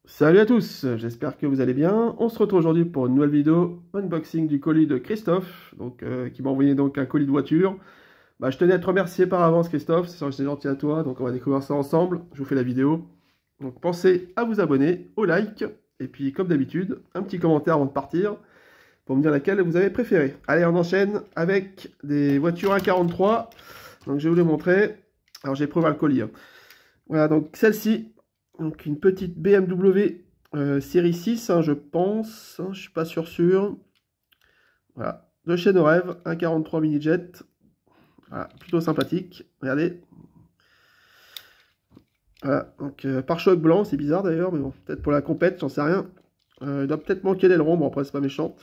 Salut à tous, j'espère que vous allez bien. On se retrouve aujourd'hui pour une nouvelle vidéo unboxing du colis de Christophe, qui m'a envoyé donc un colis de voiture. Je tenais à te remercier par avance Christophe, c'est gentil à toi, donc on va découvrir ça ensemble. Je vous fais la vidéo. Donc pensez à vous abonner, au like, et puis comme d'habitude, un petit commentaire avant de partir pour me dire laquelle vous avez préféré. Allez, on enchaîne avec des voitures 1.43. Donc je vais vous les montrer. Alors j'ai prévu le colis, hein. Voilà, donc celle-ci. Donc une petite BMW série 6, hein, je pense, hein, je suis pas sûr. Voilà, de chez nos rêves, 1.43 mini jet. Voilà, plutôt sympathique. Regardez. Voilà, donc pare-choc blanc, c'est bizarre d'ailleurs, mais bon, peut-être pour la compète, j'en sais rien. Il doit peut-être manquer l'aileron, bon après c'est pas méchant.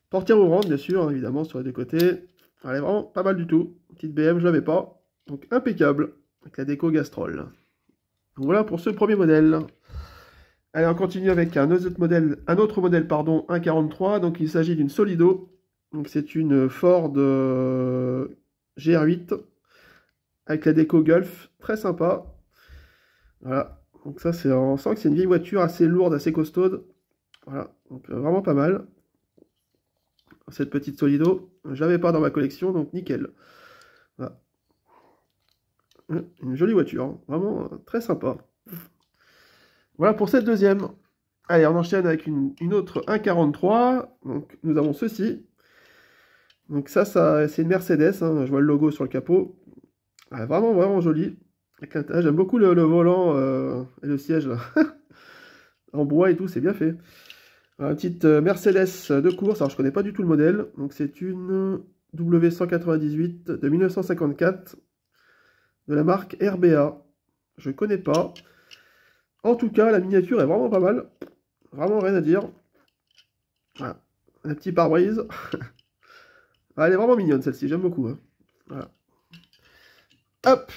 Portière ouvrante, bien sûr, hein, évidemment, sur les deux côtés. Elle est vraiment pas mal du tout. Petite BM, je l'avais pas. Donc impeccable, avec la déco Gastrol. Donc voilà pour ce premier modèle. Allez, on continue avec un autre modèle, pardon, 1.43. Donc il s'agit d'une Solido. Donc c'est une Ford GR8 avec la déco Gulf, très sympa. Voilà. Donc ça, on sent que c'est une vieille voiture assez lourde, assez costaude. Voilà. Donc vraiment pas mal. Cette petite Solido, je l'avais pas dans ma collection, donc nickel. Voilà. Une jolie voiture, hein. Vraiment très sympa. Voilà pour cette deuxième. Allez, on enchaîne avec une autre 1.43. Donc, nous avons ceci. Donc ça c'est une Mercedes, hein. Je vois le logo sur le capot. Ah, vraiment, vraiment joli. J'aime beaucoup le volant et le siège, là. En bois et tout, c'est bien fait. Une petite Mercedes de course. Alors, je connais pas du tout le modèle. Donc, c'est une W198 de 1954 de la marque RBA. Je connais pas. En tout cas, la miniature est vraiment pas mal. Vraiment rien à dire. Voilà. Un petit pare-brise. Ah, elle est vraiment mignonne celle-ci, j'aime beaucoup, hein. Voilà. Hop.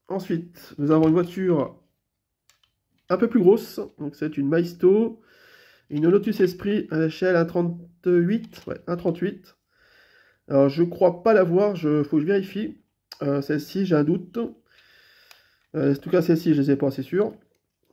Ensuite, nous avons une voiture un peu plus grosse. Donc c'est une Maisto. Une Lotus Esprit à l'échelle 1.38. Ouais, 1.38. Alors je crois pas l'avoir, faut que je vérifie. Celle-ci, j'ai un doute. En tout cas, celle-ci, je ne les ai pas, c'est sûr.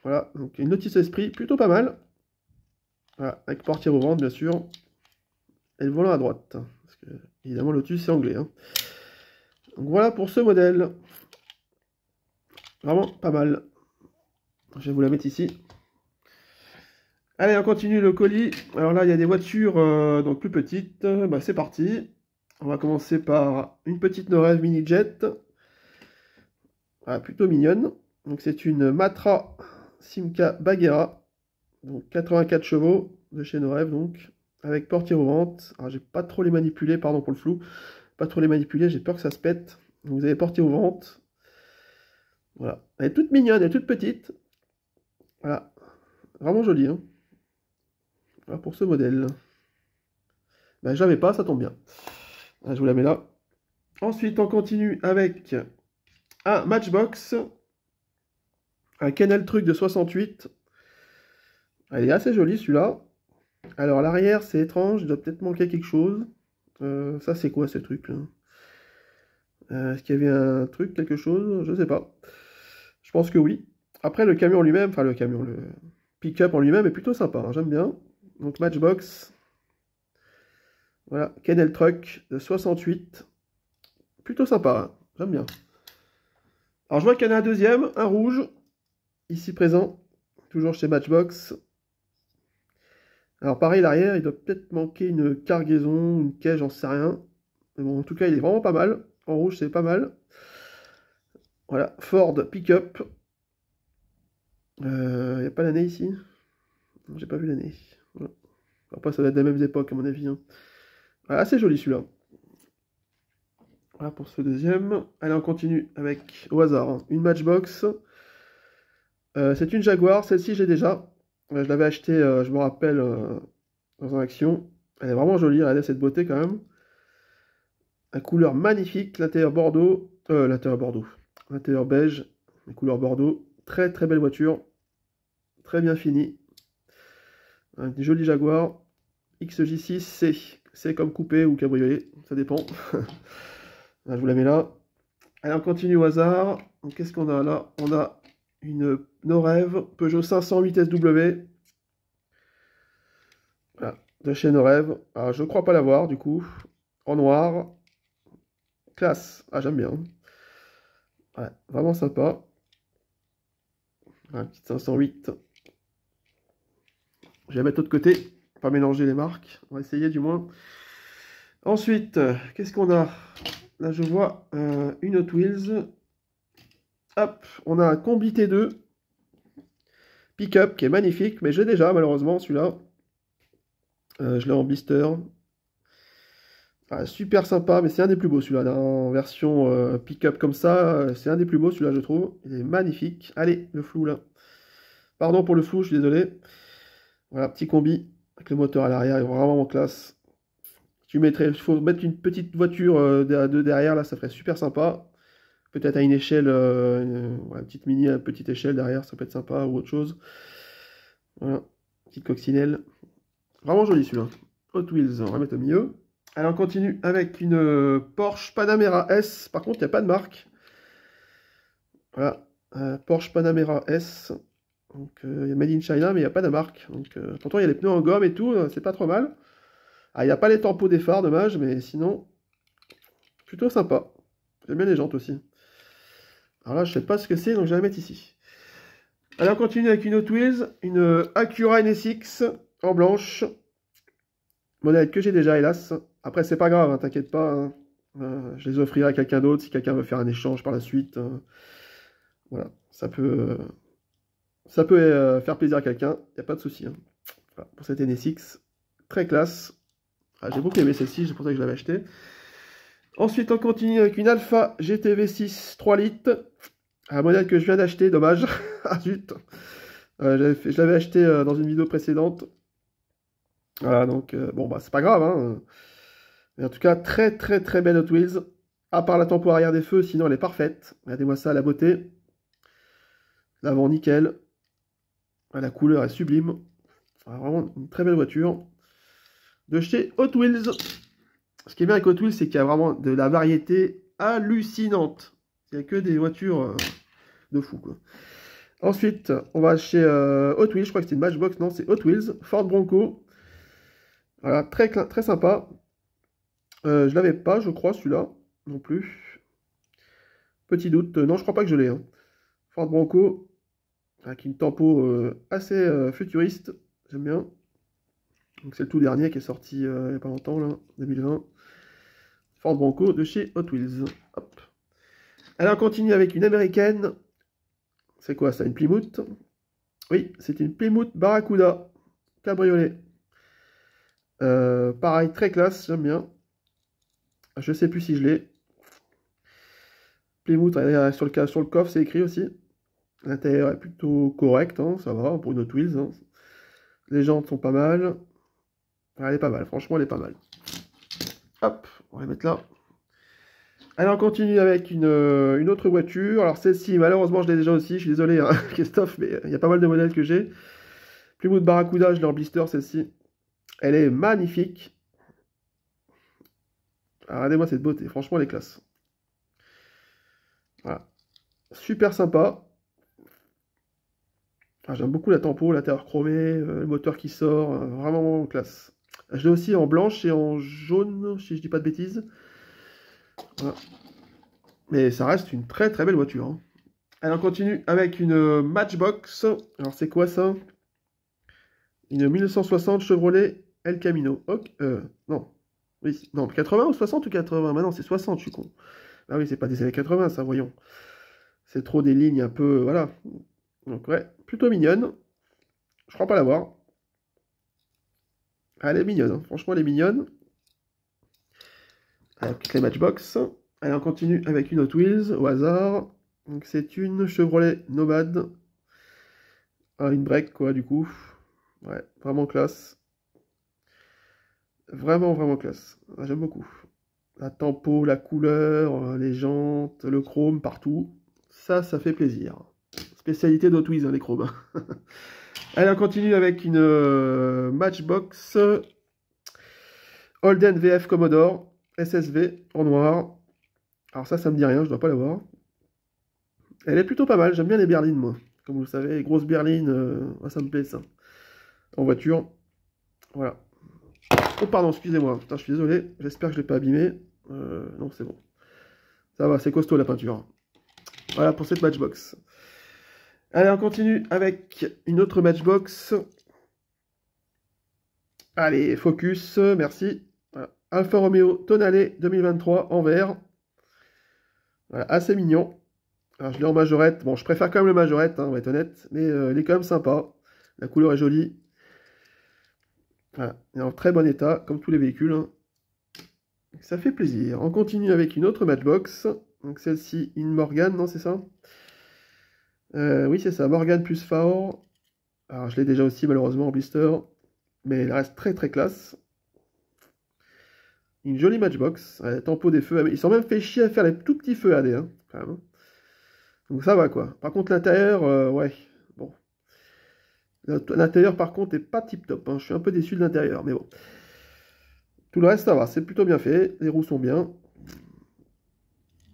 Voilà, donc une Lotus Esprit, plutôt pas mal. Voilà, avec portière ouvrante, bien sûr. Et le volant à droite. Parce que, évidemment, Lotus, c'est anglais, hein. Donc voilà pour ce modèle. Vraiment pas mal. Je vais vous la mettre ici. Allez, on continue le colis. Alors là, il y a des voitures donc plus petites. C'est parti. On va commencer par une petite Norève Mini Jet. Voilà, plutôt mignonne. Donc c'est une Matra Simca Bagheera. Donc 84 chevaux de chez Norève, donc avec portière ouvrante. Alors j'ai pas trop les manipuler, pardon pour le flou. Pas trop les manipuler, j'ai peur que ça se pète. Donc, vous avez portière ouvrante. Voilà. Elle est toute mignonne, elle est toute petite. Voilà. Vraiment jolie, hein. Voilà pour ce modèle. J'avais pas, ça tombe bien. Je vous la mets là. Ensuite, on continue avec un Matchbox. Un Canal Truck de 68. Elle est assez jolie, celui-là. Alors, l'arrière, c'est étrange. Il doit peut-être manquer quelque chose. Ça, c'est quoi, ce truc-là? Est-ce qu'il y avait un truc, quelque chose? Je sais pas. Je pense que oui. Après, le camion lui-même, enfin, le pick-up en lui-même est plutôt sympa, hein, j'aime bien. Donc, Matchbox. Voilà, Canal Truck de 68. Plutôt sympa, hein, j'aime bien. Alors je vois qu'il y en a un deuxième, un rouge, ici présent, toujours chez Matchbox. Alors pareil, l'arrière, il doit peut-être manquer une cargaison, une caisse, j'en sais rien. Mais bon, en tout cas, il est vraiment pas mal. En rouge, c'est pas mal. Voilà, Ford Pickup. Il n'y a pas l'année ici? J'ai pas vu l'année. Voilà. Après, ça doit être des mêmes époques, à mon avis, hein. Voilà, assez joli celui-là. Voilà pour ce deuxième. Allez, on continue avec, au hasard, hein, une Matchbox. C'est une Jaguar, celle-ci j'ai déjà. Je l'avais achetée, je me rappelle, dans un action. Elle est vraiment jolie, regardez cette beauté quand même. La couleur magnifique, l'intérieur bordeaux, l'intérieur beige, les couleurs bordeaux. Très très belle voiture, très bien finie. Un joli Jaguar XJ6C, c'est comme coupé ou cabriolet, ça dépend. Là, je vous la mets là. Allez, on continue au hasard. Qu'est-ce qu'on a là? On a Nos rêves, Peugeot 508 SW. Voilà, de chez Nos rêves. Alors, je crois pas l'avoir, du coup. En noir. Classe. Ah, j'aime bien. Ouais, vraiment sympa. Un petit 508. Je vais la mettre de l'autre côté. Pas mélanger les marques. On va essayer, du moins. Ensuite, qu'est-ce qu'on a? Là, je vois une Hot Wheels. Hop, on a un Combi T2 pick-up qui est magnifique, mais j'ai déjà malheureusement celui-là. Je l'ai en blister. Ah, super sympa, mais c'est un des plus beaux celui-là. En version pick-up comme ça, c'est un des plus beaux celui-là, je trouve. Il est magnifique. Allez, le flou là. Pardon pour le flou, je suis désolé. Voilà, petit combi avec le moteur à l'arrière, il est vraiment en classe. Il faut mettre une petite voiture de derrière, là, ça ferait super sympa. Peut-être à une échelle, une petite mini à petite échelle derrière, ça peut être sympa, ou autre chose. Voilà, petite coccinelle. Vraiment joli celui-là. Hot Wheels, on va mettre au milieu. Alors on continue avec une Porsche Panamera S. Par contre, il n'y a pas de marque. Voilà, Porsche Panamera S. Donc, il y a Made in China, mais il n'y a pas de marque. Donc, pourtant, il y a les pneus en gomme et tout, c'est pas trop mal. Ah, il n'y a pas les tampons des phares, dommage, mais sinon, plutôt sympa. J'aime bien les jantes aussi. Alors là, je sais pas ce que c'est, donc je vais la mettre ici. Allez, on continue avec une Hot Wheels, une Acura NSX en blanche. Modèle que j'ai déjà, hélas. Après, c'est pas grave, hein, t'inquiète pas. Hein. Je les offrirai à quelqu'un d'autre si quelqu'un veut faire un échange par la suite. Voilà, ça peut faire plaisir à quelqu'un, il n'y a pas de souci. Hein. Voilà, pour cette NSX, très classe. Ah, j'ai beaucoup aimé celle-ci, c'est pour ça que je l'avais achetée. Ensuite, on continue avec une Alpha GTV6 3 litres. Un modèle que je viens d'acheter, dommage. Ah zut. Je l'avais acheté dans une vidéo précédente. Voilà, donc, bon, bah, c'est pas grave. Hein. Mais en tout cas, très très très belle Hot Wheels. À part la tempo arrière des feux, sinon elle est parfaite. Regardez-moi ça, la beauté. L'avant nickel. La couleur est sublime. Enfin, vraiment une très belle voiture. De chez Hot Wheels. Ce qui est bien avec Hot Wheels, c'est qu'il y a vraiment de la variété hallucinante. Il n'y a que des voitures de fou, quoi. Ensuite, on va chez Hot Wheels. Je crois que c'était une Matchbox. Non, c'est Hot Wheels. Ford Bronco. Voilà, très, très sympa. Je l'avais pas, je crois, celui-là. Non plus. Petit doute. Non, je crois pas que je l'ai. Hein. Ford Bronco. Avec une tempo assez futuriste. J'aime bien. Donc c'est le tout dernier qui est sorti il n'y a pas longtemps, là, 2020. Ford Bronco de chez Hot Wheels. Hop. Alors on continue avec une américaine. C'est quoi ça? Une Plymouth? Oui, c'est une Plymouth Barracuda. Cabriolet. Pareil, très classe, j'aime bien. Je sais plus si je l'ai. Plymouth, sur le coffre, c'est écrit aussi. L'intérieur est plutôt correct, hein, ça va, pour une Hot Wheels. Hein. Les jantes sont pas mal. Elle est pas mal, franchement, elle est pas mal. Hop, on va la mettre là. Allez, on continue avec une autre voiture. Alors celle-ci, malheureusement, je l'ai déjà aussi. Je suis désolé, hein, Christophe, mais il y a pas mal de modèles que j'ai. Plymouth Barracuda, je l'ai en blister, celle-ci. Elle est magnifique. Alors, regardez-moi cette beauté. Franchement, elle est classe. Voilà. Super sympa. Ah, j'aime beaucoup la tempo, l'intérieur chromé, le moteur qui sort. Vraiment classe. Je l'ai aussi en blanche et en jaune, si je dis pas de bêtises. Voilà. Mais ça reste une très très belle voiture. Hein. Alors on continue avec une Matchbox. Alors c'est quoi ça? Une 1960 Chevrolet El Camino. Ok, non. Oui, non, 80 ou 60 ou 80? Bah non, c'est 60, je suis con. Ah oui, c'est pas des années 80, ça, voyons. C'est trop des lignes un peu... Voilà. Donc ouais, plutôt mignonne. Je crois pas l'avoir. Elle est mignonne, hein. Franchement, elle est mignonne. Avec les Matchbox. Allez, on continue avec une Hot Wheels, au hasard. Donc c'est une Chevrolet Nomade. Une break, quoi, du coup. Ouais, vraiment classe. Vraiment, vraiment classe. J'aime beaucoup. La tempo, la couleur, les jantes, le chrome partout. Ça fait plaisir. Spécialité d'Hot Wheels, hein, les chromes. Allez, on continue avec une Matchbox Holden VF Commodore SSV en noir. Alors ça me dit rien, je dois pas l'avoir. Elle est plutôt pas mal, j'aime bien les berlines, moi. comme vous le savez, grosse berline, ça me plaît ça. En voiture, voilà. Oh pardon, excusez-moi, putain, je suis désolé, j'espère que je ne l'ai pas abîmé. Non, c'est bon. Ça va, c'est costaud la peinture. Voilà pour cette Matchbox. Allez, on continue avec une autre Matchbox. Allez, focus, merci. Voilà. Alfa Romeo Tonale 2023 en vert. Voilà, assez mignon. Alors, je l'ai en majorette. Bon, je préfère quand même le majorette, hein, on va être honnête. Mais il est quand même sympa. La couleur est jolie. Voilà, il est en très bon état, comme tous les véhicules. Hein. Ça fait plaisir. On continue avec une autre Matchbox. Donc celle-ci, une Morgan, non, c'est ça? Oui, c'est ça, Morgan plus Faor. Alors, je l'ai déjà aussi, malheureusement, en blister. Mais elle reste très très classe. Une jolie Matchbox. Tempo des feux. Ils sont même fait chier à faire les tout petits feux AD, hein, quand même. Donc ça va, quoi. Par contre, l'intérieur, ouais. Bon. L'intérieur, par contre, est pas tip top. Hein. Je suis un peu déçu de l'intérieur, mais bon. Tout le reste, ça va. C'est plutôt bien fait. Les roues sont bien.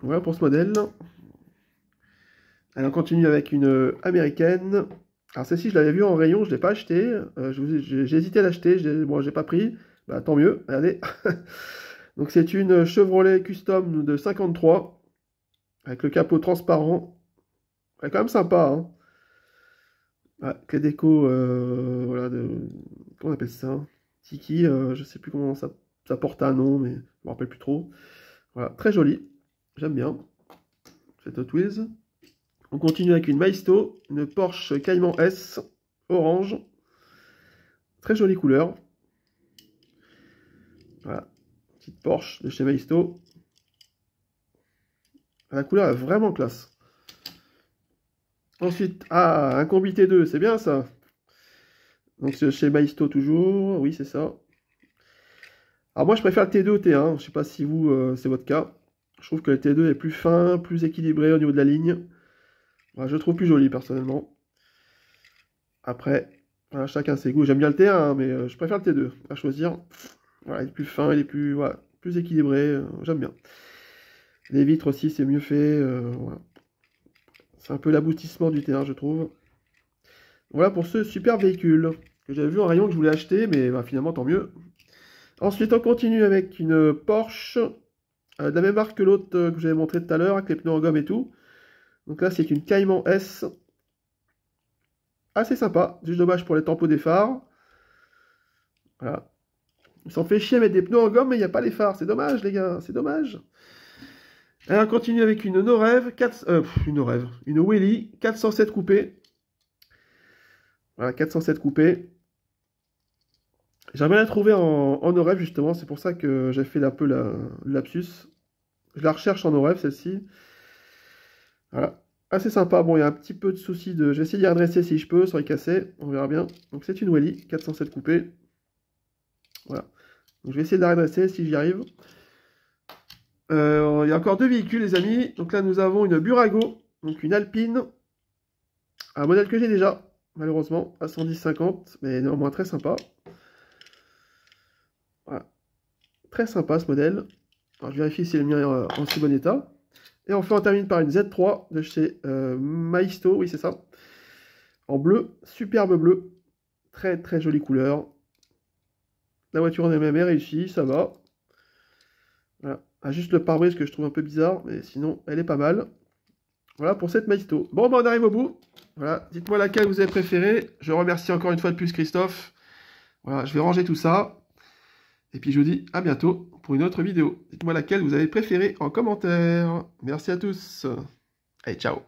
Voilà pour ce modèle. Allez, on continue avec une américaine. Alors celle-ci, je l'avais vue en rayon, je ne l'ai pas achetée. J'ai hésité à l'acheter, bon, j'ai pas pris. Bah, tant mieux, regardez. Donc c'est une Chevrolet Custom de 53, avec le capot transparent. Elle est quand même sympa, hein. Ouais, avec les décos, voilà, comment on appelle ça? Tiki, je sais plus comment ça porte un nom, mais je me rappelle plus trop. Voilà, très joli, j'aime bien cette Hot Wheels. On continue avec une Maisto, une Porsche Cayman S, orange. Très jolie couleur. Voilà, petite Porsche de chez Maisto. La couleur est vraiment classe. Ensuite, un combi T2, c'est bien ça. Donc c'est chez Maisto toujours, oui c'est ça. Alors moi je préfère le T2 au T1, je ne sais pas si vous, c'est votre cas. Je trouve que le T2 est plus fin, plus équilibré au niveau de la ligne. Voilà, je le trouve plus joli personnellement. Après, voilà, chacun ses goûts. J'aime bien le T1, hein, mais je préfère le T2 à choisir. Voilà, il est plus fin, il est plus, voilà, plus équilibré, j'aime bien. Les vitres aussi, c'est mieux fait. Voilà. C'est un peu l'aboutissement du T1, je trouve. Voilà pour ce super véhicule que j'avais vu en rayon que je voulais acheter, mais bah, finalement, tant mieux. Ensuite, on continue avec une Porsche de la même marque que l'autre que je vous avais montré tout à l'heure, avec les pneus en gomme et tout. Donc là, c'est une Cayman S. Assez sympa, juste dommage pour les tampons des phares. Voilà. Ils s'en fait chier à mettre des pneus en gomme, mais il n'y a pas les phares. C'est dommage, les gars, c'est dommage. Alors, on continue avec une Norev, une Wheelie 407 coupé. Voilà, 407 coupé. J'aimerais la trouver en Norev, justement. C'est pour ça que j'ai fait un peu le lapsus. Je la recherche en Norev, celle-ci. Voilà. Assez sympa. Bon, il y a un petit peu de soucis de... Je vais essayer d'y redresser si je peux, sans y casser. On verra bien. Donc, c'est une Wheelie 407 coupé. Voilà. Donc, je vais essayer de la redresser si j'y arrive. Il y a encore deux véhicules, les amis. Donc là, nous avons une Burago, donc une Alpine. Un modèle que j'ai déjà, malheureusement, à 110-50, mais néanmoins très sympa. Voilà. Très sympa ce modèle. Alors, je vérifie si le mien est en si bon état. Et enfin, on termine par une Z3 de chez Maisto, oui, c'est ça. En bleu, superbe bleu. Très très jolie couleur. La voiture en elle-même est réussie, ça va. Voilà. Ah, juste le pare-brise que je trouve un peu bizarre, mais sinon, elle est pas mal. Voilà pour cette Maisto. Bon, bah, on arrive au bout. Voilà, dites-moi laquelle vous avez préférée. Je remercie encore une fois de plus Christophe. Voilà, je vais ranger tout ça. Et puis je vous dis à bientôt pour une autre vidéo. Dites-moi laquelle vous avez préférée en commentaire. Merci à tous. Allez, ciao.